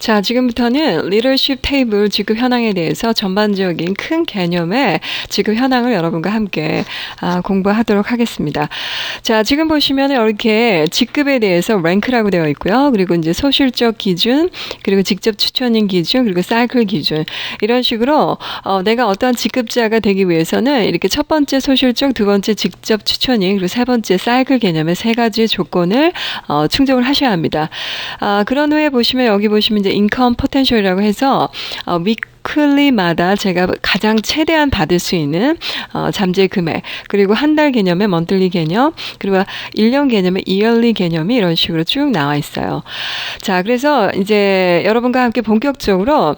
자, 지금부터는 리더십 테이블 지급 현황에 대해서 전반적인 큰 개념의 지급 현황을 여러분과 함께 공부하도록 하겠습니다. 자, 지금 보시면 이렇게 직급에 대해서 랭크라고 되어 있고요. 그리고 이제 소실적 기준, 그리고 직접 추천인 기준, 그리고 사이클 기준, 이런 식으로 내가 어떠한 직급자가 되기 위해서는 이렇게 첫 번째 소실적, 두 번째 직접 추천인, 그리고 세 번째 사이클 개념의 세 가지 조건을 충족을 하셔야 합니다. 그런 후에 보시면 여기 보시면 이제 인컴 포텐셜이라고 해서 위클리마다 제가 가장 최대한 받을 수 있는 잠재 금액, 그리고 한 달 개념의 먼틀리 개념, 그리고 1년 개념의 이얼리 개념이 이런 식으로 쭉 나와 있어요. 자, 그래서 이제 여러분과 함께 본격적으로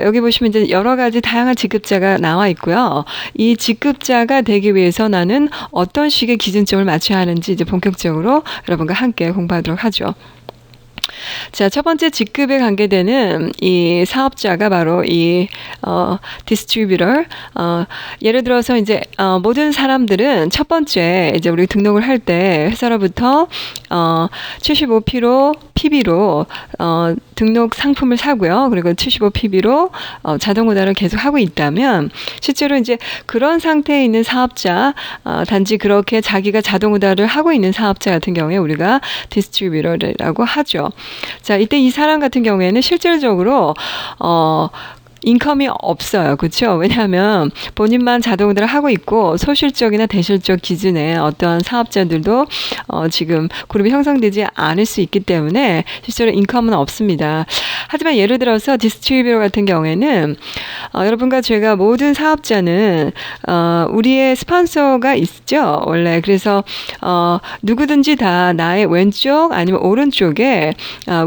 여기 보시면 이제 여러 가지 다양한 직급자가 나와 있고요. 이 직급자가 되기 위해서 나는 어떤 식의 기준점을 맞춰야 하는지 이제 본격적으로 여러분과 함께 공부하도록 하죠. 자, 첫 번째 직급에 관계되는 이 사업자가 바로 이 디스트리뷰터. 예를 들어서 이제 모든 사람들은 첫 번째 이제 우리 등록을 할 때 회사로부터 75% PB로 등록 상품을 사고요. 그리고 75 PB로 자동 오다를 계속 하고 있다면 실제로 이제 그런 상태에 있는 사업자, 단지 그렇게 자기가 자동 오다를 하고 있는 사업자 같은 경우에 우리가 디스트리뷰터라고 하죠. 자, 이때 이 사람 같은 경우에는 실질적으로 인컴이 없어요. 그렇죠? 왜냐하면 본인만 자동으로 하고 있고 소실적이나 대실적 기준에 어떠한 사업자들도 지금 그룹이 형성되지 않을 수 있기 때문에 실제로 인컴은 없습니다. 하지만 예를 들어서 디스트리뷰터 같은 경우에는 여러분과 제가 모든 사업자는 우리의 스폰서가 있죠. 원래 그래서 누구든지 다 나의 왼쪽 아니면 오른쪽에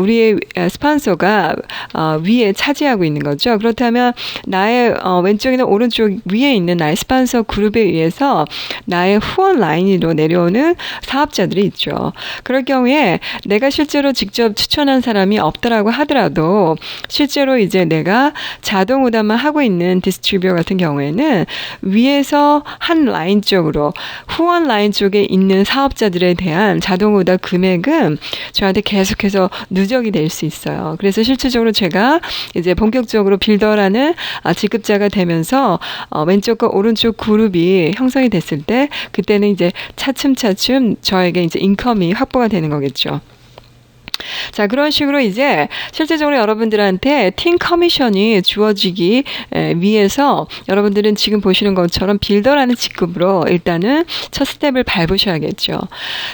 우리의 스폰서가 위에 차지하고 있는 거죠. 그렇다면 나의 왼쪽이나 오른쪽 위에 있는 나의 스폰서 그룹에 의해서 나의 후원 라인으로 내려오는 사업자들이 있죠. 그럴 경우에 내가 실제로 직접 추천한 사람이 없더라고 하더라도 실제로 이제 내가 자동 오다만 하고 있는 디스트리뷰터 같은 경우에는 위에서 한 라인 쪽으로 후원 라인 쪽에 있는 사업자들에 대한 자동 오다 금액은 저한테 계속해서 누적이 될 수 있어요. 그래서 실질적으로 제가 이제 본격적으로 빌더라는 직급자가 되면서 왼쪽과 오른쪽 그룹이 형성이 됐을 때 그때는 이제 차츰차츰 저에게 이제 인컴이 확보가 되는 거겠죠. 자, 그런 식으로 이제 실제적으로 여러분들한테 팀 커미션이 주어지기 위해서 여러분들은 지금 보시는 것처럼 빌더라는 직급으로 일단은 첫 스텝을 밟으셔야겠죠.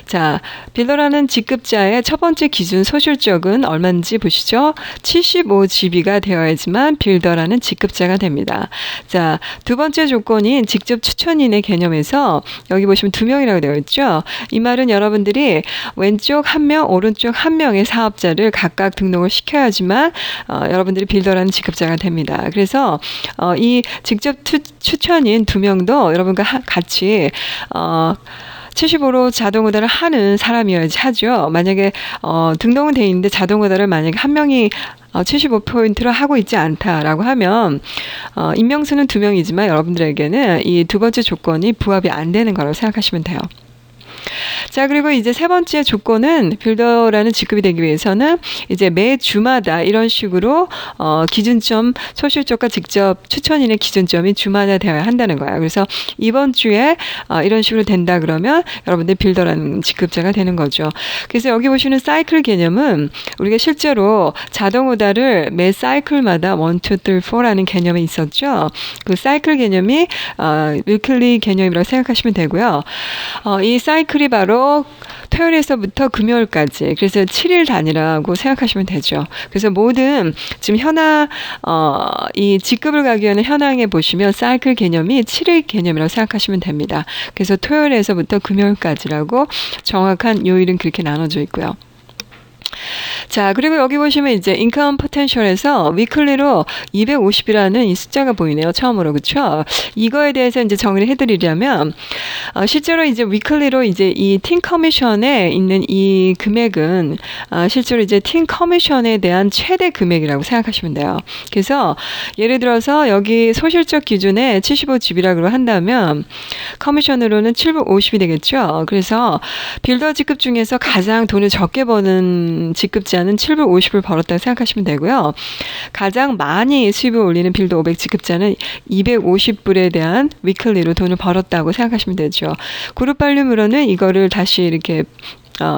자, 빌더라는 직급자의 첫 번째 기준 소실적은 얼마인지 보시죠. 75GB가 되어야지만 빌더라는 직급자가 됩니다. 자, 두 번째 조건인 직접 추천인의 개념에서 여기 보시면 2명이라고 되어 있죠. 이 말은 여러분들이 왼쪽 1명, 오른쪽 1명의 사업자를 각각 등록을 시켜야지만 여러분들이 빌더라는 직급자가 됩니다. 그래서 이 직접 추천인 2명도 여러분과 같이 75로 자동 오다를 하는 사람이어야지 하죠. 만약에 등록은 돼 있는데 자동 오다를 만약에 한 명이 75포인트로 하고 있지 않다라고 하면 인명수는 2명이지만 여러분들에게는 이 두 번째 조건이 부합이 안 되는 거라고 생각하시면 돼요. 자, 그리고 이제 세 번째 조건은 빌더라는 직급이 되기 위해서는 이제 매 주마다 이런 식으로 기준점, 소실적과 직접 추천인의 기준점이 주마다 되어야 한다는 거예요. 그래서 이번 주에 이런 식으로 된다 그러면 여러분들 빌더라는 직급자가 되는 거죠. 그래서 여기 보시는 사이클 개념은 우리가 실제로 자동 오다를 매 사이클마다 1, 2, 3, 4라는 개념이 있었죠. 그 사이클 개념이 위클리 개념이라고 생각하시면 되고요. 이 사이클이 바로 토요일에서부터 금요일까지, 그래서 7일 단위라고 생각하시면 되죠. 그래서 모든 지금 현황, 이 직급을 가기 위한 현황에 보시면 사이클 개념이 7일 개념이라고 생각하시면 됩니다. 그래서 토요일에서부터 금요일까지라고 정확한 요일은 그렇게 나눠져 있고요. 자, 그리고 여기 보시면 이제 인컴 포텐셜에서 위클리로 250이라는 이 숫자가 보이네요. 처음으로. 그렇죠? 이거에 대해서 이제 정리를 해드리려면 실제로 이제 위클리로 이제 이 팀 커미션에 있는 이 금액은 실제로 이제 팀 커미션에 대한 최대 금액이라고 생각하시면 돼요. 그래서 예를 들어서 여기 소실적 기준에 75GB라고 한다면 커미션으로는 750이 되겠죠. 그래서 빌더 직급 중에서 가장 돈을 적게 버는 직급 지급자는 750불 벌었다고 생각하시면 되고요. 가장 많이 수입을 올리는 빌더 500 지급자는 250불에 대한 위클리로 돈을 벌었다고 생각하시면 되죠. 그룹 발륨으로는 이거를 다시 이렇게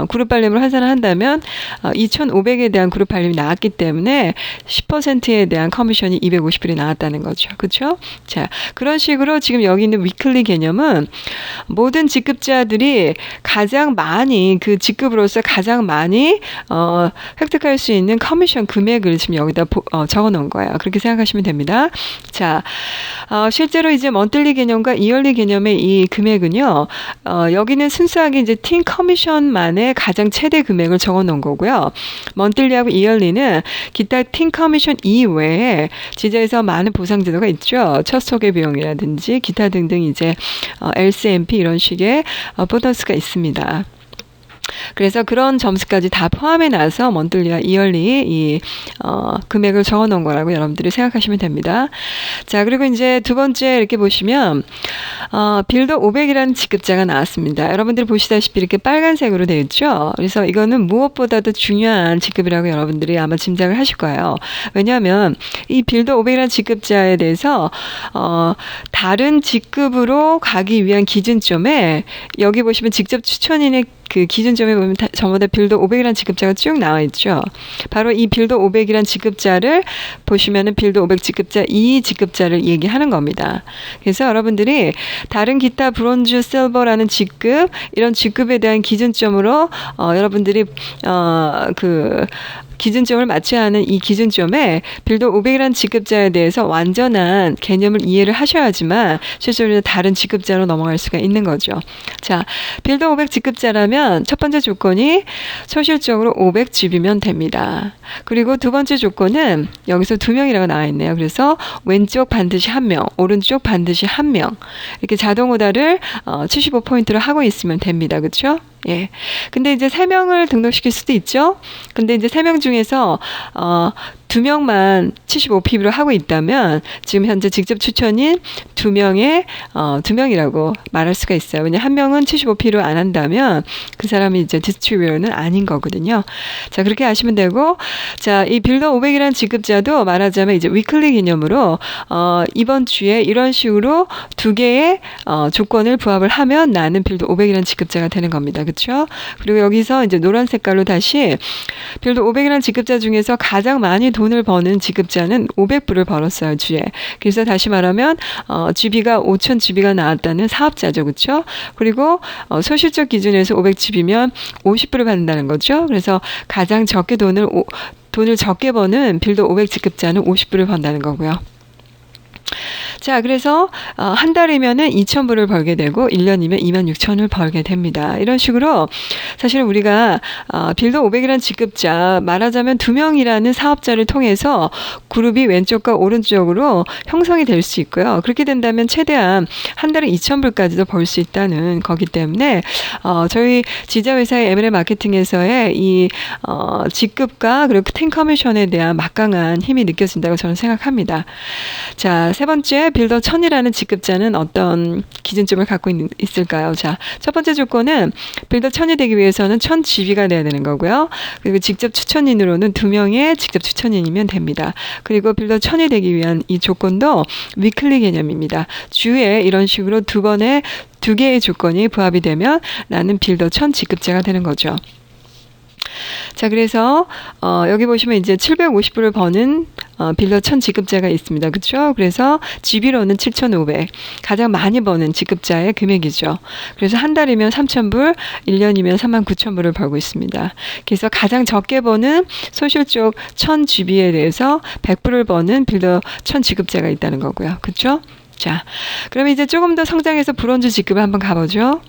그룹 발륨을 환산을 한다면 2,500에 대한 그룹 발륨이 나왔기 때문에 10%에 대한 커미션이 250불이 나왔다는 거죠. 그렇죠? 자, 그런 식으로 지금 여기 있는 위클리 개념은 모든 직급자들이 가장 많이 그 직급으로서 가장 많이 획득할 수 있는 커미션 금액을 지금 여기다 적어 놓은 거예요. 그렇게 생각하시면 됩니다. 자, 실제로 이제 먼틀리 개념과 이얼리 개념의 이 금액은요. 여기는 순수하게 이제 팀 커미션만의 가장 최대 금액을 적어 놓은 거고요. 먼틀리하고 이얼리는 기타 팀 커미션 이외에 지자에서 많은 보상 제도가 있죠. 첫 소개 비용이라든지 기타 등등 이제 LCMP 이런 식의 보너스가 있습니다. 그래서 그런 점수까지 다 포함해 놔서 먼틀리와 이얼리 이 금액을 적어 놓은 거라고 여러분들이 생각하시면 됩니다. 자, 그리고 이제 두 번째 이렇게 보시면 빌더 500이라는 직급자가 나왔습니다. 여러분들이 보시다시피 이렇게 빨간색으로 되어 있죠. 그래서 이거는 무엇보다도 중요한 직급이라고 여러분들이 아마 짐작을 하실 거예요. 왜냐하면 이 빌더 500이라는 직급자에 대해서 다른 직급으로 가기 위한 기준점에 여기 보시면 직접 추천인의 그 기준점에 보면 전부 다 빌더 500이라는 직급자가 쭉 나와 있죠. 바로 이 빌더 500이라는 직급자를 보시면은 빌더 500 직급자 이 직급자를 얘기하는 겁니다. 그래서 여러분들이 다른 기타 브론즈, 실버라는 직급 이런 직급에 대한 기준점으로 여러분들이 그 기준점을 맞춰야 하는 이 기준점에 빌더 500이라는 직급자에 대해서 완전한 개념을 이해를 하셔야지만 실제로 다른 직급자로 넘어갈 수가 있는 거죠. 자, 빌더 500 직급자라면 첫 번째 조건이 소실적으로 500GB면 됩니다. 그리고 두 번째 조건은 여기서 2명이라고 나와 있네요. 그래서 왼쪽 반드시 1명, 오른쪽 반드시 1명 이렇게 자동 오다를 75포인트로 하고 있으면 됩니다. 그렇죠? 예. 근데 이제 3명을 등록시킬 수도 있죠. 근데 이제 3명 중에서 2명만 75PB로 하고 있다면 지금 현재 직접 추천인 2명이라고 말할 수가 있어요. 왜냐하면 한 명은 75PB로 안 한다면 그 사람이 이제 디스트리뷰어는 아닌 거거든요. 자, 그렇게 아시면 되고, 자, 이 빌더 500이라는 직급자도 말하자면 이제 위클리 개념으로 이번 주에 이런 식으로 2개의 조건을 부합을 하면 나는 빌더 500이라는 직급자가 되는 겁니다. 그렇죠? 그리고 여기서 이제 노란 색깔로 다시 빌더 500이라는 직급자 중에서 가장 많이 돈을 버는 직급자는 500불을 벌었어요, 주에. 그래서 다시 말하면 GB가 5,000GB가 나왔다는 사업자죠. 그렇죠? 그리고 소실적 기준에서 500GB면 50불을 받는다는 거죠. 그래서 가장 적게 돈을 적게 버는 빌더 500 직급자는 50불을 번다는 거고요. 자, 그래서 한 달이면은 2,000불을 벌게 되고 1년이면 26,000을 벌게 됩니다. 이런 식으로 사실은 우리가 빌더 500이라는 직급자 말하자면 2명이라는 사업자를 통해서 그룹이 왼쪽과 오른쪽으로 형성이 될 수 있고요. 그렇게 된다면 최대한 한 달에 2,000불까지도 벌 수 있다는 거기 때문에 저희 지자회사의 M&A 마케팅에서의 이 직급과 그리고 팀 커미션에 대한 막강한 힘이 느껴진다고 저는 생각합니다. 자, 세 번째 빌더 1000이라는 직급자는 어떤 기준점을 갖고 있을까요? 자, 첫 번째 조건은 빌더 1000이 되기 위해서는 1000GB가 돼야 되는 거고요. 그리고 직접 추천인으로는 2명의 직접 추천인이면 됩니다. 그리고 빌더 1000이 되기 위한 이 조건도 위클리 개념입니다. 주에 이런 식으로 2개의 조건이 부합이 되면 나는 빌더 1000 직급자가 되는 거죠. 자, 그래서 여기 보시면 이제 750불을 버는 빌더 1000 직급자가 있습니다. 그렇죠? 그래서 GB로는 7,500 가장 많이 버는 직급자의 금액이죠. 그래서 한 달이면 3,000불, 1년이면 39,000불을 벌고 있습니다. 그래서 가장 적게 버는 소실적 1000GB에 대해서 100불을 버는 빌더 1000 직급자가 있다는 거고요. 그렇죠? 자, 그러면 이제 조금 더 성장해서 브론즈 직급을 한번 가보죠.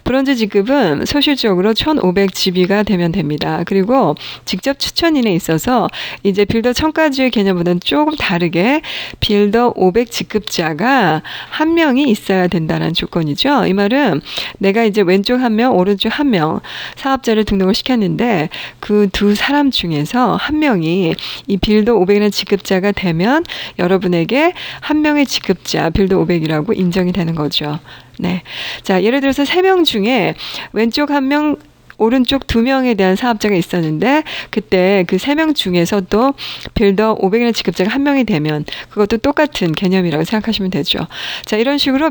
브론즈 직급은 소실적으로 1,500GB가 되면 됩니다. 그리고 직접 추천인에 있어서 이제 빌더 1000까지의 개념보다는 조금 다르게 빌더 500 직급자가 한 명이 있어야 된다는 조건이죠. 이 말은 내가 이제 왼쪽 한 명, 오른쪽 한 명 사업자를 등록을 시켰는데 그 두 사람 중에서 한 명이 이 빌더 500이라는 직급자가 되면 여러분에게 한 명의 직급자 빌더 500이라고 인정이 되는 거죠. 네. 자, 예를 들어서 3명 중에 왼쪽 1명, 오른쪽 2명에 대한 사업자가 있었는데 그때 그 3명 중에서 또 빌더 500이라는 직급자가 1명이 되면 그것도 똑같은 개념이라고 생각하시면 되죠. 자, 이런 식으로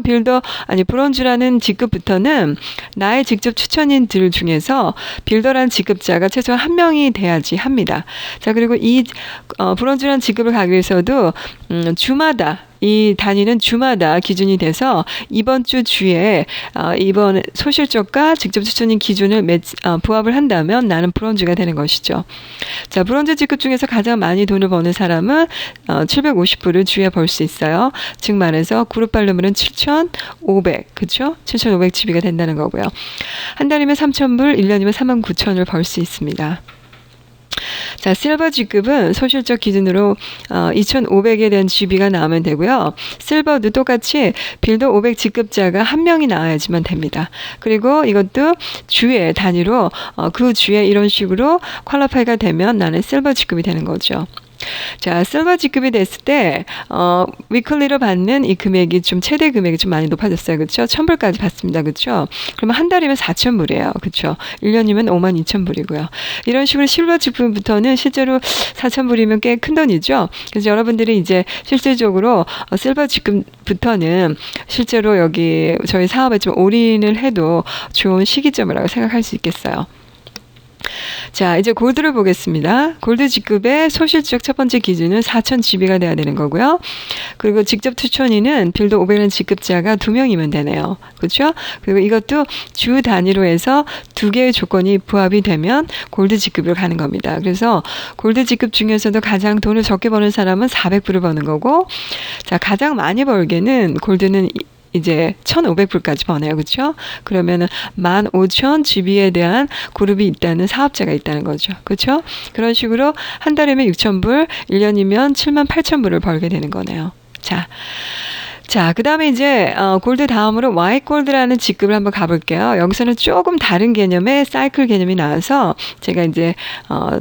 브론즈라는 직급부터는 나의 직접 추천인들 중에서 빌더라는 직급자가 최소한 1명이 돼야지 합니다. 자, 그리고 이 브론즈라는 직급을 가기 위해서도 주마다 이 단위는 주마다 기준이 돼서 이번 주 주에 이번 소실적과 직접 추천인 기준을 부합을 한다면 나는 브론즈가 되는 것이죠. 자, 브론즈 직급 중에서 가장 많이 돈을 버는 사람은 750불을 주에 벌 수 있어요. 즉 말해서 그룹 발루물은 7,500, 그렇죠? 7,500 GB가 된다는 거고요. 한 달이면 3,000불, 1년이면 39,000을 벌 수 있습니다. 자, 실버 G급은 소실적 기준으로 2,500에 대한 GB가 나오면 되고요. 실버도 똑같이 빌더 500 G급자가 1명이 나와야지만 됩니다. 그리고 이것도 주의 단위로 그 주에 이런 식으로 퀄리파이가 되면 나는 실버 G급이 되는 거죠. 자, 실버 G급이 됐을 때 위클리로 받는 이 금액이 좀 최대 금액이 좀 많이 높아졌어요. 그렇죠? 1,000불까지 받습니다. 그렇죠? 그러면 한 달이면 4,000불이에요. 그렇죠? 1년이면 52,000불이고요. 이런 식으로 실버 G급부터는 실제로 4,000불이면 꽤 큰 돈이죠. 그래서 여러분들이 이제 실질적으로 실버 G급부터는 실제로 여기 저희 사업에 좀 올인을 해도 좋은 시기점이라고 생각할 수 있겠어요. 자, 이제 골드를 보겠습니다. 골드 직급의 소실적 첫 번째 기준은 4,000 GB가 돼야 되는 거고요. 그리고 직접 추천인은 빌더 500이라는 직급자가 2명이면 되네요. 그렇죠? 그리고 이것도 주 단위로 해서 2개의 조건이 부합이 되면 골드 직급으로 가는 겁니다. 그래서 골드 직급 중에서도 가장 돈을 적게 버는 사람은 400불을 버는 거고, 자, 가장 많이 벌게는 골드는 이제 1,500불까지 버네요. 그렇죠? 그러면은 15,000 GB에 대한 그룹이 있다는 사업자가 있다는 거죠. 그렇죠? 그런 식으로 한 달이면 6,000불, 1년이면 78,000불을 벌게 되는 거네요. 자, 그 다음에 이제 골드 다음으로 화이트 골드라는 직급을 한번 가볼게요. 여기서는 조금 다른 개념의 사이클 개념이 나와서 제가 이제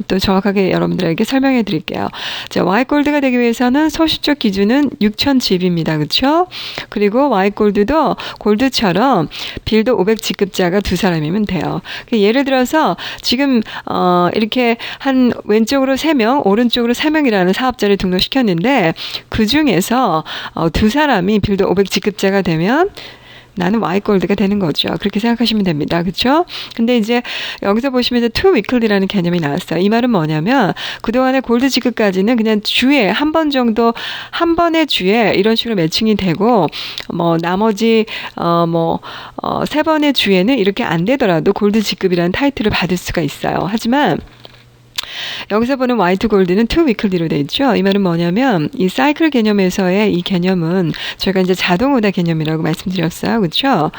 또 정확하게 여러분들에게 설명해 드릴게요. 자, 화이트 골드가 되기 위해서는 소실적 기준은 6,000 GB입니다. 그렇죠? 그리고 화이트 골드도 골드처럼 빌더 500 직급자가 2사람이면 돼요. 예를 들어서 지금 이렇게 한 왼쪽으로 3명, 오른쪽으로 3명이라는 사업자를 등록시켰는데 그 중에서 2사람이 빌더 500 직급자가 되면 나는 화이트 골드가 되는 거죠. 그렇게 생각하시면 됩니다. 그렇죠? 근데 이제 여기서 보시면 투 위클리라는 개념이 나왔어요. 이 말은 뭐냐면 그동안의 골드 직급까지는 그냥 주에 한 번 정도, 한 번의 주에 이런 식으로 매칭이 되고 나머지 3번의 주에는 이렇게 안 되더라도 골드 직급이라는 타이틀을 받을 수가 있어요. 하지만 여기서 보는 화이트 골드는 투 위클리로 돼 있죠. 이 말은 뭐냐면 이 사이클 개념에서의 이 개념은 저희가 이제 자동 오다 개념이라고 말씀드렸어요. 그렇죠?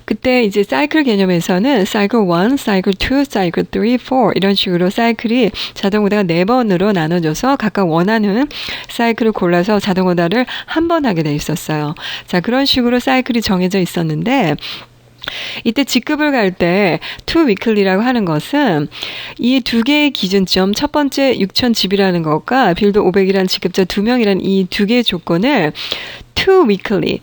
그때 이제 사이클 개념에서는 사이클 1, 사이클 2, 사이클 3, 4 이런 식으로 사이클이 자동 오다가 4번으로 나눠져서 각각 원하는 사이클을 골라서 자동 오다를 한 번 하게 돼 있었어요. 자, 그런 식으로 사이클이 정해져 있었는데 이때 직급을 갈 때 투 위클리라고 하는 것은 이 2개의 기준점, 첫 번째 6,000 GB라는 것과 빌더 500이라는 직급자 2명이라는 이 2개의 조건을 투 위클리,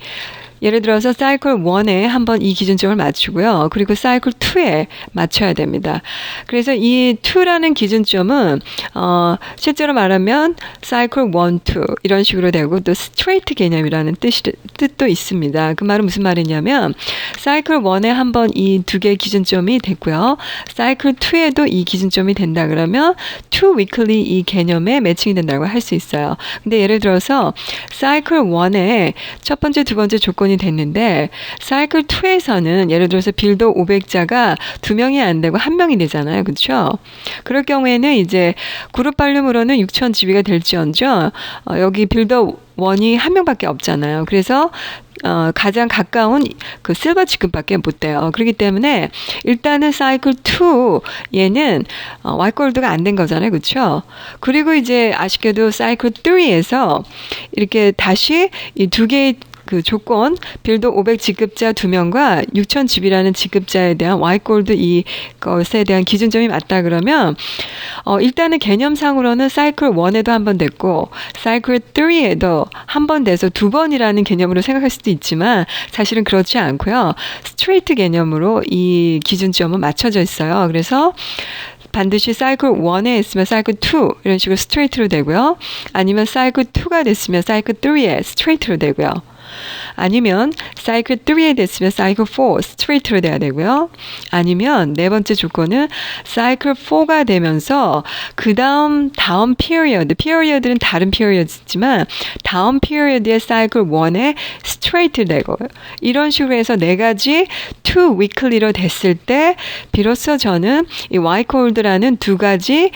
예를 들어서 사이클 1에 한번 이 기준점을 맞추고요. 그리고 사이클 2에 맞춰야 됩니다. 그래서 이 2라는 기준점은 실제로 말하면 사이클 1, 2 이런 식으로 되고 또 스트레이트 개념이라는 뜻도 있습니다. 그 말은 무슨 말이냐면 사이클 1에 한번 이 2개의 기준점이 됐고요. 사이클 2에도 이 기준점이 된다 그러면 투 위클리 이 개념에 매칭이 된다고 할 수 있어요. 근데 예를 들어서 사이클 1에 첫 번째, 두 번째 조건이 됐는데 사이클 2에서는 예를 들어서 빌더 500자가 2명이 안 되고 1명이 되잖아요. 그렇죠? 그럴 경우에는 이제 그룹 발륨으로는 6,000 GB가 될지언정 여기 빌더 1이 1명밖에 없잖아요. 그래서 가장 가까운 그 실버 직급밖에 못 돼요. 그렇기 때문에 일단은 사이클 2 얘는 화이트 골드가 안 된 거잖아요. 그렇죠? 그리고 이제 아쉽게도 사이클 3에서 이렇게 다시 이 2개의 그 조건, 빌드 500 직급자 2명과 6천 집이라는 직급자에 대한 Y골드 이것에 대한 기준점이 맞다 그러면 일단은 개념상으로는 사이클 1에도 한 번 됐고 사이클 3에도 한 번 돼서 2번이라는 개념으로 생각할 수도 있지만 사실은 그렇지 않고요. 스트레이트 개념으로 이 기준점은 맞춰져 있어요. 그래서 반드시 사이클 1에 있으면 사이클 2 이런 식으로 스트레이트로 되고요. 아니면 사이클 2가 됐으면 사이클 3에 스트레이트로 되고요. 아니면 사이클 3에 됐으면 사이클 4 스트레이트로 돼야 되고요. 아니면 네 번째 조건은 사이클 4가 되면서 그 다음 피리어드는 다른 피리어드지만 다음 피리어드의 사이클 1에 스트레이트 되고 이런 식으로 해서 네 가지 2 위클리로 됐을 때 비로소 저는 이 Y골드라는 두 가지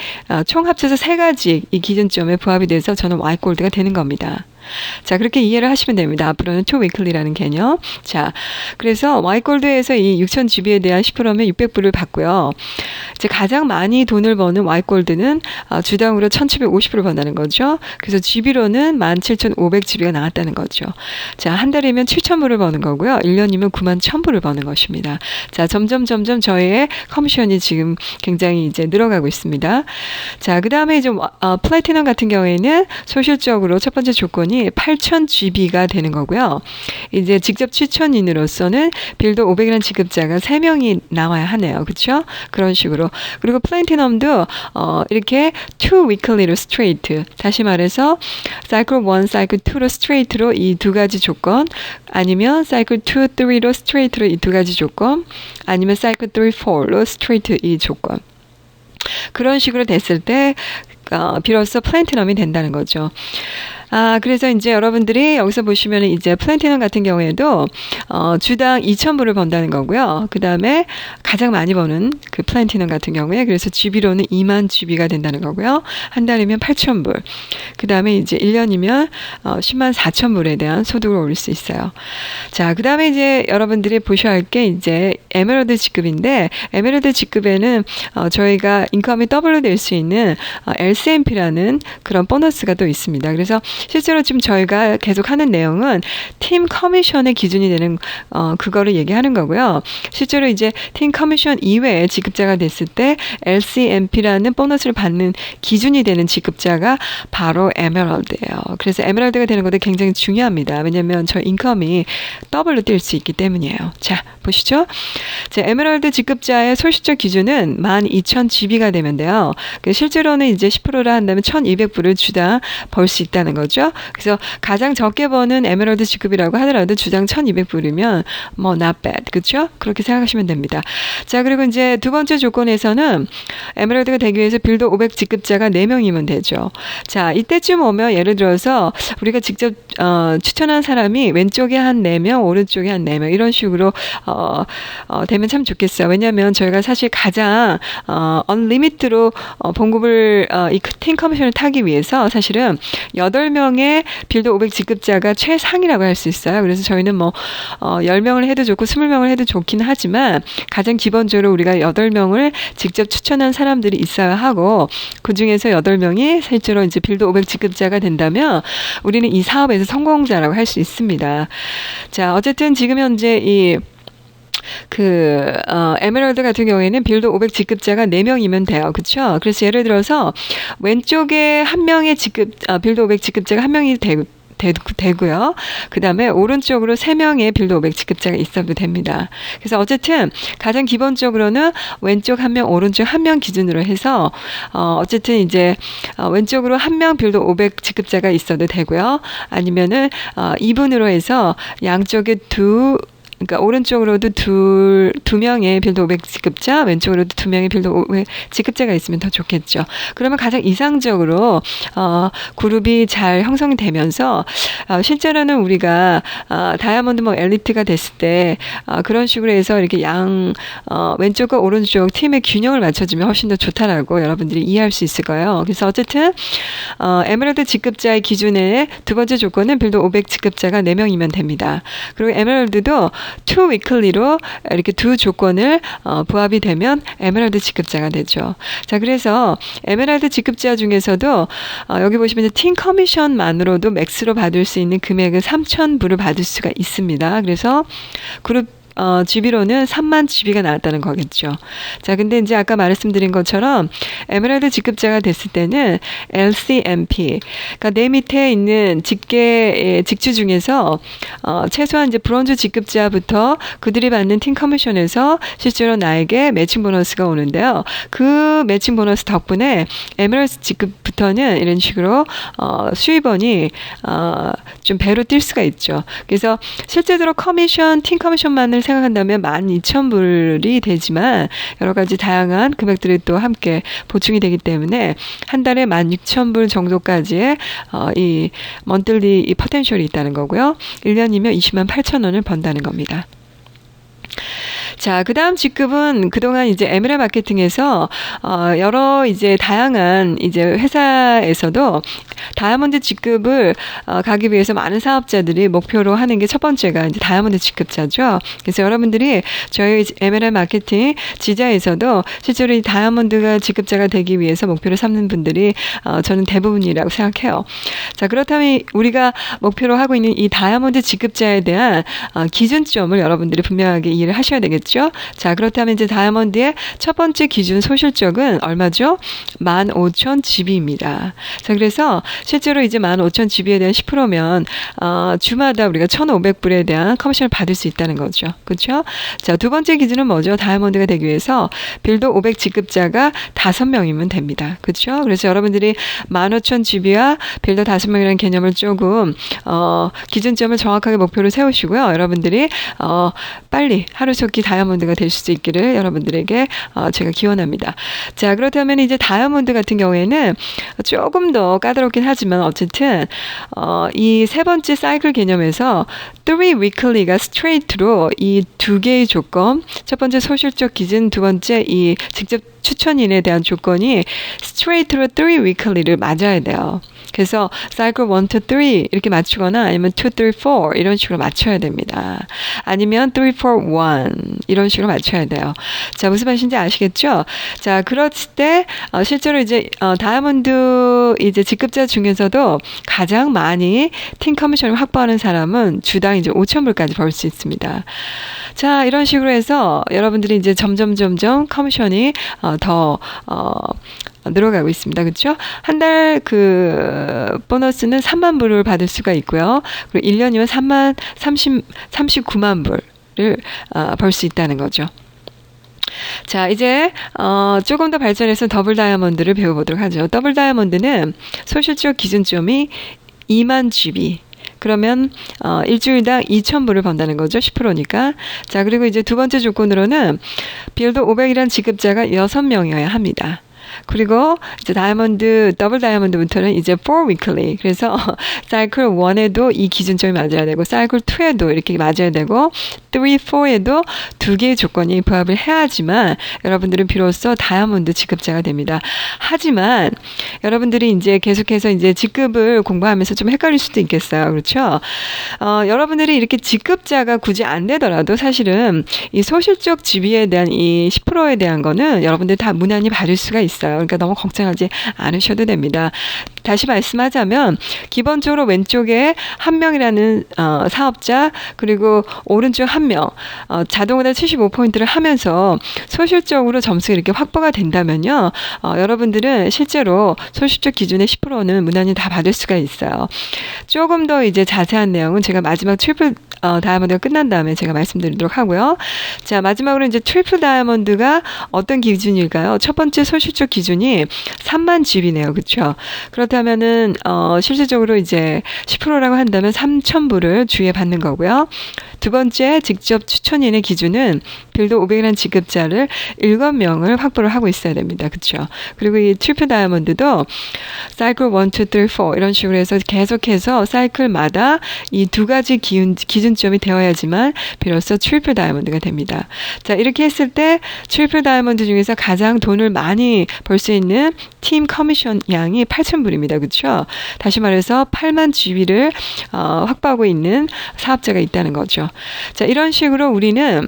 총 합쳐서 세 가지 이 기준점에 부합이 돼서 저는 Y골드가 되는 겁니다. 자, 그렇게 이해를 하시면 됩니다. 앞으로는 2 위클리라는 개념. 자, 그래서 Y골드에서 이 6,000GB에 대한 10%면 600불을 받고요. 이제 가장 많이 돈을 버는 Y골드는 주당으로 1,750불을 번다는 거죠. 그래서 GB로는 17,500GB가 나왔다는 거죠. 자, 한 달이면 7,000불을 버는 거고요. 1년이면 91,000불을 버는 것입니다. 자, 점점 저의 커미션이 지금 굉장히 이제 늘어가고 있습니다. 자, 그 다음에 이제 플래티넘 같은 경우에는 소실적으로 첫 번째 조건이 8,000GB가 되는 거고요. 이제 직접 추천인으로서는 빌드 500이라는 직급자가 3명이 나와야 하네요. 그렇죠? 그런 식으로. 그리고 플래티넘도 이렇게 2 위클리로 스트레이트. 다시 말해서 사이클 1, 사이클 2로 스트레이트로 이 두 가지 조건, 아니면 사이클 2, 3로 스트레이트로 이 두 가지 조건, 아니면 사이클 3, 4로 스트레이트 이 조건. 그런 식으로 됐을 때 비로소 플래티넘이 된다는 거죠. 그래서 이제 여러분들이 여기서 보시면 이제 플래티넘 같은 경우에도 주당 2,000불을 번다는 거고요. 그 다음에 가장 많이 버는 그 플래티넘 같은 경우에 그래서 GB로는 2만 GB가 된다는 거고요. 한 달이면 8,000불. 그 다음에 이제 1년이면 10만 4,000불에 대한 소득을 올릴 수 있어요. 자, 그 다음에 이제 여러분들이 보셔야 할 게 이제 에메랄드 직급인데 에메랄드 직급에는 저희가 인컴이 더블로 될 수 있는 LCMP라는 그런 보너스가 또 있습니다. 그래서 실제로 지금 저희가 계속 하는 내용은 팀 커미션의 기준이 되는 그거를 얘기하는 거고요. 실제로 이제 팀 커미션 이외에 직급자가 됐을 때 LCMP라는 보너스를 받는 기준이 되는 직급자가 바로 에메랄드예요. 그래서 에메랄드가 되는 것도 굉장히 중요합니다. 왜냐하면 저 인컴이 더블로 뛸 수 있기 때문이에요. 자, 보시죠. 자, 에메랄드 직급자의 소실적 기준은 12,000GB가 되면 돼요. 실제로는 이제 10%를 한다면 1,200불을 주당 벌 수 있다는 거죠. 그래서 가장 적게 버는 에메랄드 직급이라고 하더라도 주당 1,200불이면 뭐 not bad. 그렇죠? 그렇게 생각하시면 됩니다. 자, 그리고 이제 두 번째 조건에서는 에메랄드가 되기 위해서 빌드 500 직급자가 4명이면 되죠. 자, 이때쯤 오면 예를 들어서 우리가 직접 추천한 사람이 왼쪽에 한 4명, 오른쪽에 한 4명 이런 식으로 되면 참 좋겠어요. 왜냐하면 저희가 사실 가장 언리미트로 봉급을 이 팀 커미션을 타기 위해서 사실은 8명의 빌드 500 직급자가 최상이라고 할 수 있어요. 그래서 저희는 뭐 10명을 해도 좋고 20명을 해도 좋긴 하지만 가장 기본적으로 우리가 8명을 직접 추천한 사람들이 있어야 하고 그중에서 8명이 실제로 이제 빌드 500 직급자가 된다면 우리는 이 사업에서 성공자라고 할 수 있습니다. 자, 어쨌든 지금 현재 에메랄드 같은 경우에는 빌드 500 직급자가 4명이면 돼요. 그렇죠? 그래서 예를 들어서 왼쪽에 한 명의 빌드 500 직급자가 한 명이 되고요. 그 다음에 오른쪽으로 3명의 빌드 500 직급자가 있어도 됩니다. 그래서 어쨌든 가장 기본적으로는 왼쪽 1명, 오른쪽 1명 기준으로 해서 어쨌든 이제 왼쪽으로 1명 빌드 500 직급자가 있어도 되고요. 아니면은 2분으로 해서 양쪽에 그러니까 오른쪽으로도 두 명의 빌드 500 직급자, 왼쪽으로도 2명의 빌드 500 직급자가 있으면 더 좋겠죠. 그러면 가장 이상적으로 그룹이 잘 형성이 되면서 실제로는 우리가 다이아몬드 뭐 엘리트가 됐을 때 그런 식으로 해서 이렇게 왼쪽과 오른쪽 팀의 균형을 맞춰주면 훨씬 더 좋다라고 여러분들이 이해할 수 있을 거예요. 그래서 어쨌든 에메랄드 직급자의 기준에 두 번째 조건은 빌드 500 직급자가 4명이면 됩니다. 그리고 에메랄드도 2 위클리로 이렇게 두 조건을 부합이 되면 에메랄드 직급자가 되죠. 자, 그래서 에메랄드 직급자 중에서도 여기 보시면 팀 커미션만으로도 맥스로 받을 수 있는 금액은 3,000불을 받을 수가 있습니다. 그래서 그룹 GB로는 3만 GB가 나왔다는 거겠죠. 자, 근데 이제 아까 말씀드린 것처럼 에메랄드 직급자가 됐을 때는 LCMP, 그러니까 내 밑에 있는 직주 중에서 최소한 이제 브론즈 직급자부터 그들이 받는 팀 커미션에서 실제로 나에게 매칭 보너스가 오는데요. 그 매칭 보너스 덕분에 에메랄드 직급부터는 이런 식으로 수입원이 좀 배로 뛸 수가 있죠. 그래서 실제로 팀 커미션만을 생각한다면 12,000불이 되지만 여러 가지 다양한 금액들이 또 함께 보충이 되기 때문에 한 달에 16,000불 정도까지의 이 먼틀리 이 포텐셜이 있다는 거고요. 1년이면 208,000원을 번다는 겁니다. 자, 그 다음 직급은 그동안 이제 에메랄드 마케팅에서 여러 이제 다양한 이제 회사에서도 다이아몬드 직급을 가기 위해서 많은 사업자들이 목표로 하는 게 첫 번째가 이제 다이아몬드 직급자죠. 그래서 여러분들이 저희 에메랄드 마케팅 지자에서도 실제로 이 다이아몬드가 직급자가 되기 위해서 목표를 삼는 분들이 저는 대부분이라고 생각해요. 자, 그렇다면 우리가 목표로 하고 있는 이 다이아몬드 직급자에 대한 기준점을 여러분들이 분명하게 이해를 하셔야 되겠죠. 자, 그렇다면 이제 다이아몬드의 첫 번째 기준 소실적은 얼마죠? 15,000GB입니다. 자, 그래서 실제로 이제 15,000GB에 대한 10%면 주마다 우리가 1,500불에 대한 커미션을 받을 수 있다는 거죠. 그렇죠? 자, 두 번째 기준은 뭐죠? 다이아몬드가 되기 위해서 빌드 500 직급자가 5명이면 됩니다. 그렇죠? 그래서 여러분들이 15,000GB와 빌드 5명이라는 개념을 조금 기준점을 정확하게 목표로 세우시고요. 여러분들이 빨리 하루속히 다이아몬드가 될 수 있기를 여러분들에게 제가 기원합니다. 자, 그렇다면 이제 다이아몬드 같은 경우에는 조금 더 까다롭긴 하지만 어쨌든 이 세 번째 사이클 개념에서 3 weekly가 스트레이트로 이 두 개의 조건, 첫 번째 소실적 기준, 두 번째 이 직접 추천인에 대한 조건이 스트레이트로 3 weekly를 맞아야 돼요. 그래서 사이클 1, 2, 3 이렇게 맞추거나 아니면 2, 3, 4 이런 식으로 맞춰야 됩니다. 아니면 3, 4, 1 이런 식으로 맞춰야 돼요. 자, 무슨 말인지 아시겠죠? 자, 그렇을 때 실제로 이제 다이아몬드 이제 직급자 중에서도 가장 많이 팀 커미션을 확보하는 사람은 주당 이제 5,000불까지 벌 수 있습니다. 자, 이런 식으로 해서 여러분들이 이제 점점 커미션이 더 늘어가고 있습니다. 그렇죠? 한 달 그 보너스는 3만 불을 받을 수가 있고요. 그리고 1년이면 39만 불을 벌 수 있다는 거죠. 자, 이제 조금 더 발전해서 더블 다이아몬드를 배워보도록 하죠. 더블 다이아몬드는 소실적 기준점이 2만 GB. 그러면 일주일당 2,000불을 번다는 거죠. 10%니까. 자, 그리고 이제 두 번째 조건으로는 빌드 500이라는 직급자가 6명이어야 합니다. 그리고 이제 더블 다이아몬드부터는 이제 4 weekly. 그래서 사이클 1에도 이 기준점이 맞아야 되고, 사이클 2에도 이렇게 맞아야 되고, 3, 4에도 두 개의 조건이 부합을 해야지만 여러분들은 비로소 다이아몬드 직급자가 됩니다. 하지만 여러분들이 이제 계속해서 이제 직급을 공부하면서 좀 헷갈릴 수도 있겠어요. 그렇죠? 여러분들이 이렇게 직급자가 굳이 안 되더라도 사실은 이 소실적 GB에 대한 이 10%에 대한 거는 여러분들 다 무난히 받을 수가 있어요. 그러니까 너무 걱정하지 않으셔도 됩니다. 다시 말씀하자면 기본적으로 왼쪽에 한 명이라는 사업자, 그리고 오른쪽 한 명, 자동으로 75포인트를 하면서 소실적으로 점수가 이렇게 확보가 된다면요, 여러분들은 실제로 소실적 기준의 10%는 무난히 다 받을 수가 있어요. 조금 더 이제 자세한 내용은 제가 마지막 트리플 다이아몬드가 끝난 다음에 제가 말씀드리도록 하고요. 자, 마지막으로 이제 트리플 다이아몬드가 어떤 기준일까요? 첫 번째 소실적 기준이 3만 GB네요. 그렇죠? 그렇다면은 실질적으로 이제 10%라고 한다면 3,000불을 주에 받는 거고요. 두 번째 직접 추천인의 기준은 빌드 500이라는 직급자를 7명을 확보를 하고 있어야 됩니다. 그렇죠? 그리고 이 트리플 다이아몬드도 사이클 1, 2, 3, 4 이런 식으로 해서 계속해서 사이클마다 이 두 가지 기준 기준점이 되어야지만 비로소 트리플 다이아몬드가 됩니다. 자, 이렇게 했을 때 트리플 다이아몬드 중에서 가장 돈을 많이 벌 수 있는 팀 커미션 양이 8,000불입니다. 그렇죠? 다시 말해서 8만 GB를 확보하고 있는 사업자가 있다는 거죠. 자, 이런 식으로 우리는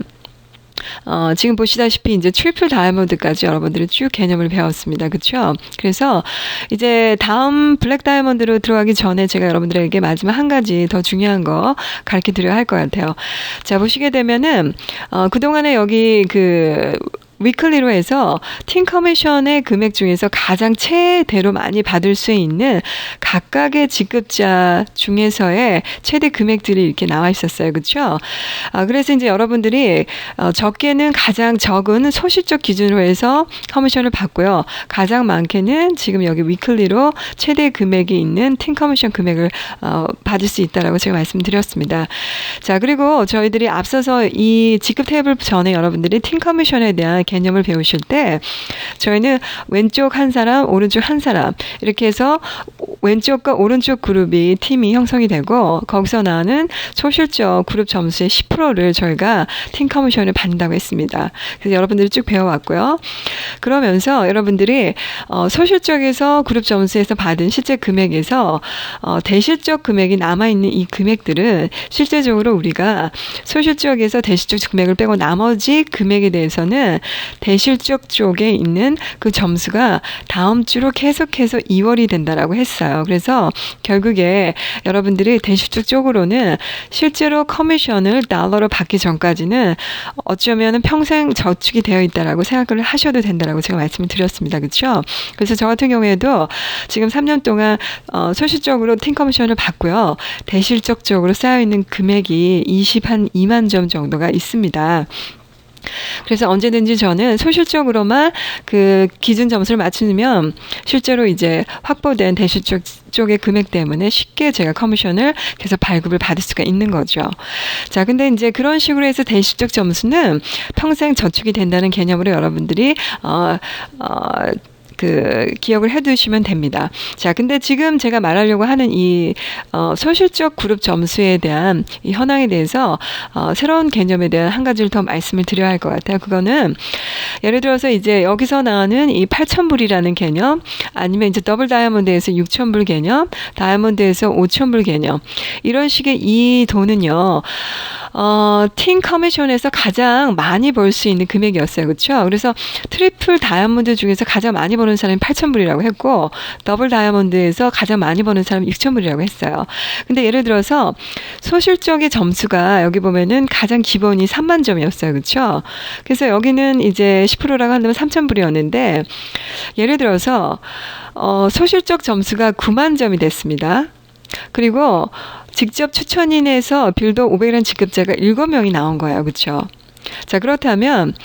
지금 보시다시피 이제 트리플 다이아몬드까지 여러분들이 쭉 개념을 배웠습니다. 그렇죠? 그래서 이제 다음 블랙 다이아몬드로 들어가기 전에 제가 여러분들에게 마지막 한 가지 더 중요한 거 가르쳐 드려야 할 것 같아요. 자, 보시게 되면은 그동안에 여기 위클리로 해서 팀 커미션의 금액 중에서 가장 최대로 많이 받을 수 있는 각각의 직급자 중에서의 최대 금액들이 이렇게 나와 있었어요. 그렇죠? 그래서 이제 여러분들이 적게는 가장 적은 소실적 기준으로 해서 커미션을 받고요. 가장 많게는 지금 여기 위클리로 최대 금액이 있는 팀 커미션 금액을 받을 수 있다라고 제가 말씀드렸습니다. 자, 그리고 저희들이 앞서서 이 직급 탭을 전에 여러분들이 팀 커미션에 대한 개념을 배우실 때 저희는 왼쪽 한 사람, 오른쪽 한 사람 이렇게 해서 왼쪽과 오른쪽 그룹이 팀이 형성이 되고 거기서 나오는 소실적 그룹 점수의 10%를 저희가 팀 커미션을 받는다고 했습니다. 그래서 여러분들이 쭉 배워왔고요. 그러면서 여러분들이 소실적에서 그룹 점수에서 받은 실제 금액에서 대실적 금액이 남아있는 이 금액들은 실제적으로 우리가 소실적에서 대실적 금액을 빼고 나머지 금액에 대해서는 대실적 쪽에 있는 그 점수가 다음 주로 계속해서 2월이 된다라고 했어요. 그래서 결국에 여러분들이 대실적 쪽으로는 실제로 커미션을 달러로 받기 전까지는 어쩌면 평생 저축이 되어 있다라고 생각을 하셔도 된다라고 제가 말씀을 드렸습니다. 그렇죠? 그래서 저 같은 경우에도 지금 3년 동안 소실적으로 팀 커미션을 받고요. 대실적 쪽으로 쌓여있는 금액이 2만 점 정도가 있습니다. 그래서 언제든지 저는 소실적으로만 그 기준 점수를 맞추면 실제로 이제 확보된 대실적 쪽의 금액 때문에 쉽게 제가 커미션을 계속 발급을 받을 수가 있는 거죠. 자, 근데 이제 그런 식으로 해서 대실적 점수는 평생 저축이 된다는 개념으로 여러분들이 기억을 해두시면 됩니다. 자, 근데 지금 제가 말하려고 하는 이 소실적 그룹 점수에 대한 이 현황에 대해서 새로운 개념에 대한 한 가지를 더 말씀을 드려야 할 것 같아요. 그거는 예를 들어서 이제 여기서 나오는 이 8,000불이라는 개념, 아니면 이제 더블 다이아몬드에서 6,000불 개념, 다이아몬드에서 5,000불 개념, 이런 식의 이 돈은요. 팀 커미션에서 가장 많이 벌 수 있는 금액이었어요. 그렇죠? 그래서 트리플 다이아몬드 중에서 가장 많이 버는 사람이 8,000불이라고 했고 더블 다이아몬드에서 가장 많이 버는 사람이 6,000불이라고 했어요. 근데 예를 들어서 소실적의 점수가 여기 보면은 가장 기본이 3만 점이었어요. 그렇죠? 그래서 여기는 이제 10%라고 한다면 3,000불이었는데 예를 들어서 소실적 점수가 9만 점이 됐습니다. 그리고 직접 추천인에서 빌더 500이라는 직급자가 7명이 나온 거예요. 그렇죠? 자, 그렇다면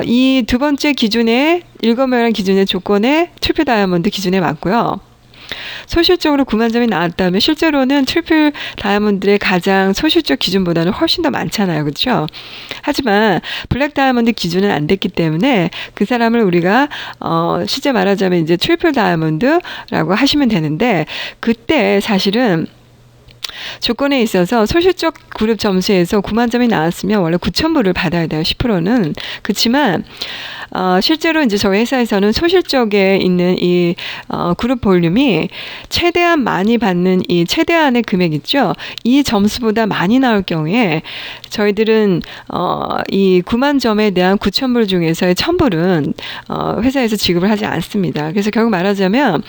이 두 번째 기준에 7명이라는 기준의 조건에 트리플 다이아몬드 기준에 맞고요. 소실적으로 9만 점이 나왔다면 실제로는 트리플 다이아몬드의 가장 소실적 기준보다는 훨씬 더 많잖아요. 그렇죠? 하지만 블랙 다이아몬드 기준은 안 됐기 때문에 그 사람을 우리가 실제 말하자면 이제 트리플 다이아몬드라고 하시면 되는데 그때 사실은 조건에 있어서 소실적 그룹 점수에서 9만 점이 나왔으면 원래 9,000불을 받아야 돼요. 10%는. 그렇지만 실제로 이제 저희 회사에서는 소실적에 있는 이 그룹 볼륨이 최대한 많이 받는 이 최대한의 금액 있죠. 이 점수보다 많이 나올 경우에 저희들은 이 9만 점에 대한 9,000불 중에서의 1,000불은 회사에서 지급을 하지 않습니다. 그래서 결국 말하자면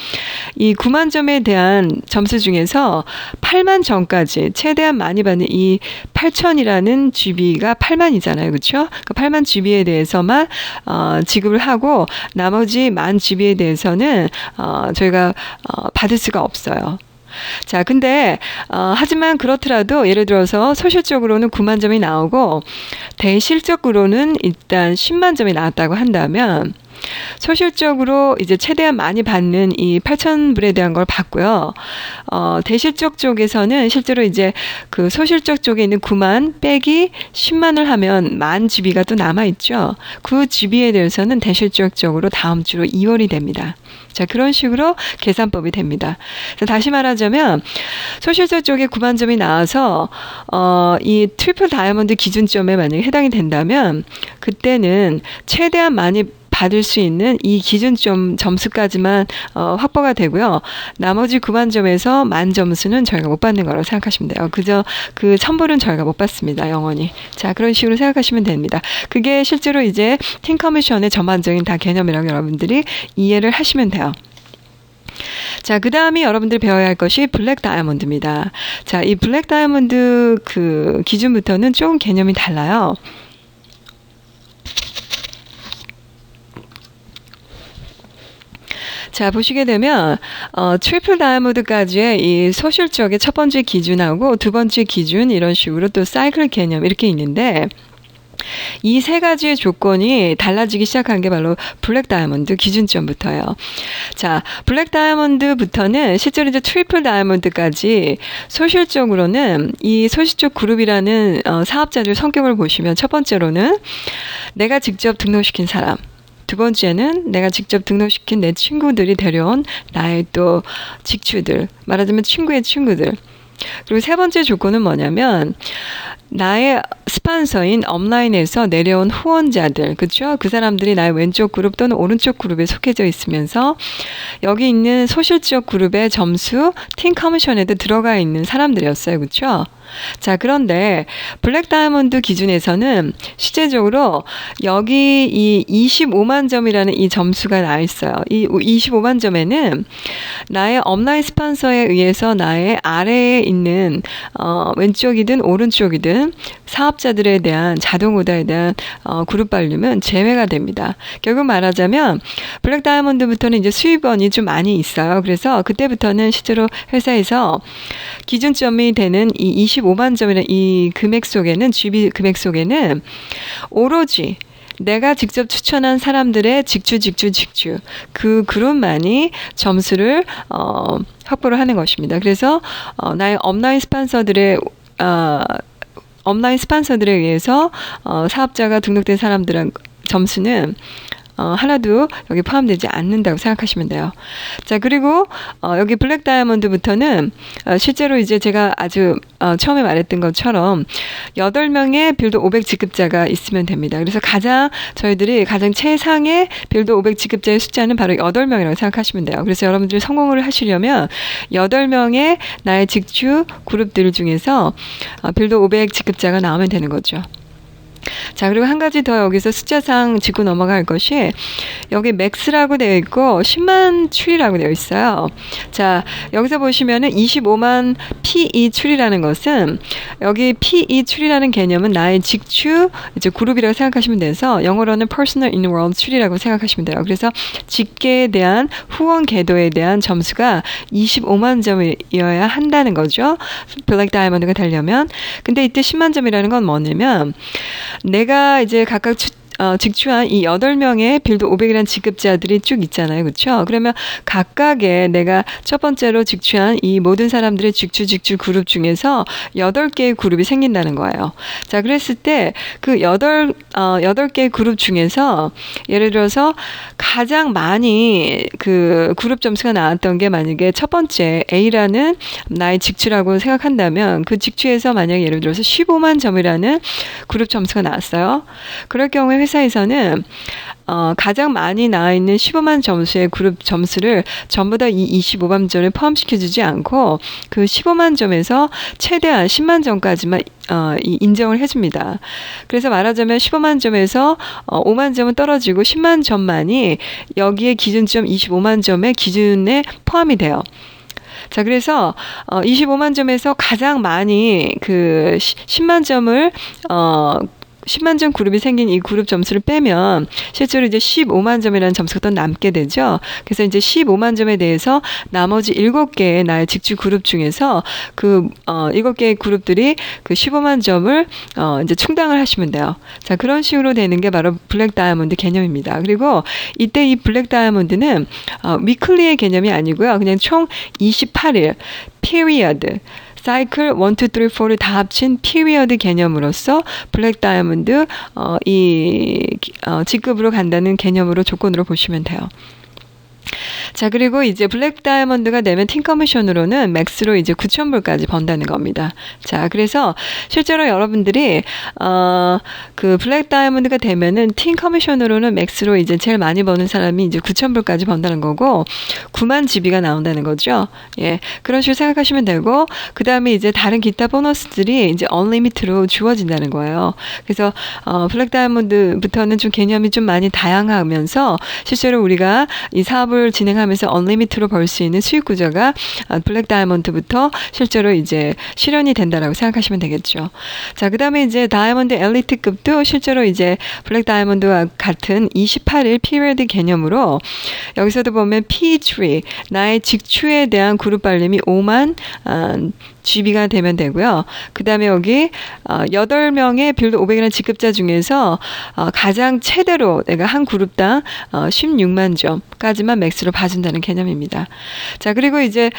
이 9만 점에 대한 점수 중에서 8만 점까지 최대한 많이 받는 이 8,000이라는 GB가 8만이잖아요. 그렇죠? 그 8만 GB에 대해서만 지급을 하고 나머지 10,000 GB에 대해서는 저희가 받을 수가 없어요. 자, 근데 하지만 그렇더라도 예를 들어서 소실적으로는 9만 점이 나오고 대실적으로는 일단 10만 점이 나왔다고 한다면 소실적으로 이제 최대한 많이 받는 이 8,000불에 대한 걸 받고요. 대실적 쪽에서는 실제로 이제 그 소실적 쪽에 있는 9만 빼기 10만을 하면 10,000GB가 또 남아있죠. 그 GB에 대해서는 대실적 쪽으로 다음 주로 2월이 됩니다. 자, 그런 식으로 계산법이 됩니다. 그래서 다시 말하자면 소실적 쪽에 9만 점이 나와서 이 트리플 다이아몬드 기준점에 만약에 해당이 된다면 그때는 최대한 많이 받을 수 있는 이 기준점 점수까지만 확보가 되고요. 나머지 9만 점에서 10,000점수는 저희가 못 받는 거라고 생각하시면 돼요. 그저 그 1,000불은 저희가 못 받습니다. 영원히. 자, 그런 식으로 생각하시면 됩니다. 그게 실제로 이제 팀 커미션의 전반적인 다 개념이라고 여러분들이 이해를 하시면 돼요. 자, 그 다음에 여러분들이 배워야 할 것이 블랙 다이아몬드입니다. 자, 이 블랙 다이아몬드 그 기준부터는 조금 개념이 달라요. 자, 보시게 되면 트리플 다이아몬드까지의 이 소실적의 첫 번째 기준하고 두 번째 기준 이런 식으로 또 사이클 개념 이렇게 있는데 이 세 가지의 조건이 달라지기 시작한 게 바로 블랙 다이아몬드 기준점부터예요. 자, 블랙 다이아몬드부터는 실제로 이제 트리플 다이아몬드까지 소실적으로는 이 소실적 그룹이라는 사업자들 성격을 보시면 첫 번째로는 내가 직접 등록시킨 사람, 두 번째는 내가 직접 등록시킨 내 친구들이 데려온 나의 또 직추들, 말하자면 친구의 친구들. 그리고 세 번째 조건은 뭐냐면 나의 스폰서인 업라인에서 내려온 후원자들, 그렇죠? 그 사람들이 나의 왼쪽 그룹 또는 오른쪽 그룹에 속해져 있으면서 여기 있는 소실적 그룹의 점수 팀 커미션에도 들어가 있는 사람들이었어요, 그렇죠? 자, 그런데 블랙 다이아몬드 기준에서는 실제적으로 여기 이 25만 점이라는 이 점수가 나와 있어요. 이 25만 점에는 나의 업라인 스폰서에 의해서 나의 아래에 있는 왼쪽이든 오른쪽이든 사업자들에 대한 자동 오더에 대한 그룹 발륨은 제외가 됩니다. 결국 말하자면 블랙 다이아몬드부터는 이제 수입원이 좀 많이 있어요. 그래서 그때부터는 실제로 회사에서 기준점이 되는 이 25만 점이라는 이 금액 속에는 GB 금액 속에는 오로지 내가 직접 추천한 사람들의 직주 그 그룹만이 점수를 확보를 하는 것입니다. 그래서 나의 업라인 스폰서들에 의해서 사업자가 등록된 사람들의 점수는 하나도 여기 포함되지 않는다고 생각하시면 돼요. 자, 그리고 여기 블랙 다이아몬드부터는 실제로 이제 제가 아주 처음에 말했던 것처럼 8명의 빌드 500 지급자가 있으면 됩니다. 그래서 저희들이 가장 최상의 빌드 500 지급자의 숫자는 바로 8명이라고 생각하시면 돼요. 그래서 여러분들이 성공을 하시려면 8명의 나의 직주 그룹들 중에서 빌드 500 지급자가 나오면 되는 거죠. 자, 그리고 한 가지 더 여기서 숫자상 짚고 넘어갈 것이 여기 맥스라고 되어 있고 10만 출이라고 되어 있어요. 자, 여기서 보시면은 25만 PE 출이라는 것은 여기 PE 출이라는 개념은 나의 직추 이제 그룹이라고 생각하시면 돼서 영어로는 personal in world 출이라고 생각하시면 돼요. 그래서 직계에 대한 후원 궤도에 대한 점수가 25만 점이어야 한다는 거죠. 블랙 다이아몬드가 되려면. 근데 이때 10만 점이라는 건 뭐냐면 내가 이제 각각 직추한 이 8명의 빌드 500이라는 지급자들이 쭉 있잖아요. 그렇죠? 그러면 각각의 내가 첫 번째로 직추한 이 모든 사람들의 직추 그룹 중에서 8개의 그룹이 생긴다는 거예요. 자, 그랬을 때 그 8개의 그룹 중에서 예를 들어서 가장 많이 그 그룹 점수가 나왔던 게 만약에 첫 번째 A라는 나의 직추라고 생각한다면 그 직추에서 만약에 예를 들어서 15만 점이라는 그룹 점수가 나왔어요. 그럴 경우에 회사에서는 가장 많이 나와 있는 15만 점수의 그룹 점수를 전부 다 이 25만 점을 포함시켜주지 않고 그 15만 점에서 최대한 10만 점까지만 인정을 해줍니다. 그래서 말하자면 15만 점에서 5만 점은 떨어지고 10만 점만이 여기에 기준점 25만 점의 기준에 포함이 돼요. 자, 그래서 25만 점에서 가장 많이 그 10만 점을 10만 점 그룹이 생긴 이 그룹 점수를 빼면 실제로 이제 15만 점이라는 점수가 또 남게 되죠. 그래서 이제 15만 점에 대해서 나머지 7개의 나의 직주 그룹 중에서 그 7개의 그룹들이 그 15만 점을 이제 충당을 하시면 돼요. 자, 그런 식으로 되는 게 바로 블랙 다이아몬드 개념입니다. 그리고 이때 이 블랙 다이아몬드는 위클리의 개념이 아니고요. 그냥 총 28일 period 사이클 1, 2, 3, 4를 다 합친 피리어드 개념으로서 블랙 다이아몬드 직급으로 간다는 개념으로 조건으로 보시면 돼요. 자, 그리고 이제 블랙 다이아몬드가 되면 팀 커미션으로는 맥스로 이제 9,000불까지 번다는 겁니다. 자, 그래서 실제로 여러분들이 그 블랙 다이아몬드가 되면은 팀 커미션으로는 맥스로 이제 제일 많이 버는 사람이 이제 9,000불까지 번다는 거고 9만 GB가 나온다는 거죠. 예, 그런 식으로 생각하시면 되고 그 다음에 이제 다른 기타 보너스들이 이제 언리미트로 주어진다는 거예요. 그래서 블랙 다이아몬드부터는 좀 개념이 좀 많이 다양하면서 실제로 우리가 이 사업을 진행하면서 언리미트로 벌 수 있는 수익 구조가 블랙 다이아몬드부터 실제로 이제 실현이 된다라고 생각하시면 되겠죠. 자, 그다음에 이제 다이아몬드 엘리트급도 실제로 이제 블랙 다이아몬드와 같은 28일 피리어드 개념으로 여기서도 보면 P3 나의 직추에 대한 그룹 발림이 5만 GB가 되면 되고요. 그 다음에 여기 8명의 빌드 500이라는 직급자 중에서 가장 최대로 내가 한 그룹당 16만 점까지만 맥스로 봐준다는 개념입니다. 자, 그리고 이제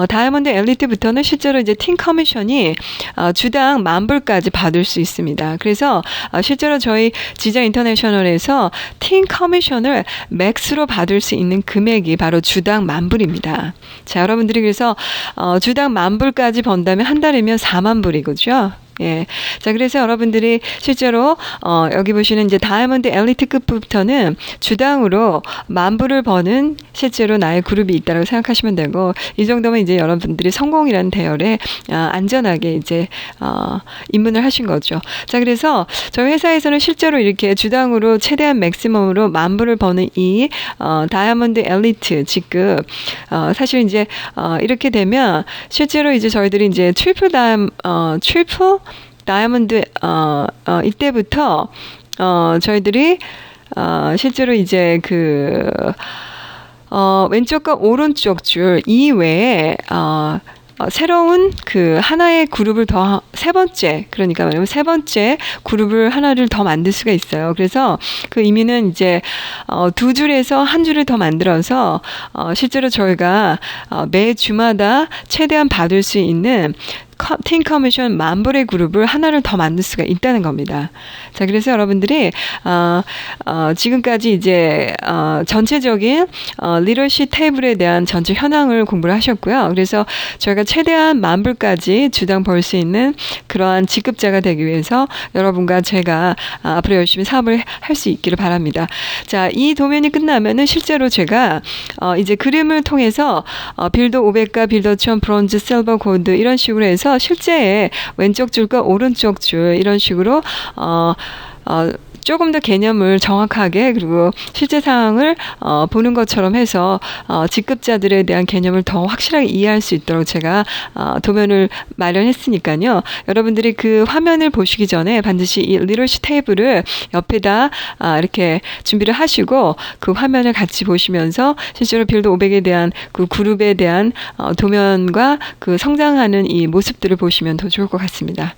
다이아몬드 엘리트부터는 실제로 이제 팀 커미션이 주당 10,000불까지 받을 수 있습니다. 그래서 실제로 저희 지자 인터내셔널에서 팀 커미션을 맥스로 받을 수 있는 금액이 바로 주당 10,000불입니다. 자, 여러분들이 그래서 주당 10,000불까지 번다면 한 달이면 4만 불이거죠. 예. 자, 그래서 여러분들이 실제로 여기 보시는 이제 다이아몬드 엘리트급부터는 주당으로 10,000불을 버는 실제로 나의 그룹이 있다고 생각하시면 되고 이 정도면 이제 여러분들이 성공이라는 대열에 안전하게 이제 입문을 하신 거죠. 자, 그래서 저희 회사에서는 실제로 이렇게 주당으로 최대한 맥시멈으로 10,000불을 버는 이 다이아몬드 엘리트 직급 사실 이제 이렇게 되면 실제로 이제 저희들이 이제 트리플 다이아몬드 이때부터 저희들이 실제로 이제 그 왼쪽과 오른쪽 줄 이외에 새로운 그 하나의 그룹을 더 세 번째 그러니까 말하면 세 번째 그룹을 하나를 더 만들 수가 있어요. 그래서 그 의미는 이제 두 줄에서 한 줄을 더 만들어서 실제로 저희가 매 주마다 최대한 받을 수 있는 팀 커미션 10,000불의 그룹을 하나를 더 만들 수가 있다는 겁니다. 자, 그래서 여러분들이 지금까지 이제 전체적인 리더십 테이블에 대한 전체 현황을 공부를 하셨고요. 그래서 저희가 최대한 10,000불까지 주당 벌 수 있는 그러한 직급자가 되기 위해서 여러분과 제가 앞으로 열심히 사업을 할 수 있기를 바랍니다. 자, 이 도면이 끝나면은 실제로 제가 이제 그림을 통해서 빌더 500과 빌더 1000, 브론즈, 실버, 골드 이런 식으로 해서 실제 왼쪽 줄과 오른쪽 줄 이런 식으로 조금 더 개념을 정확하게 그리고 실제 상황을 보는 것처럼 해서 직급자들에 대한 개념을 더 확실하게 이해할 수 있도록 제가 도면을 마련했으니까요. 여러분들이 그 화면을 보시기 전에 반드시 이 리더십 테이블을 옆에다 이렇게 준비를 하시고 그 화면을 같이 보시면서 실제로 빌드 500에 대한 그 그룹에 대한 도면과 그 성장하는 이 모습들을 보시면 더 좋을 것 같습니다.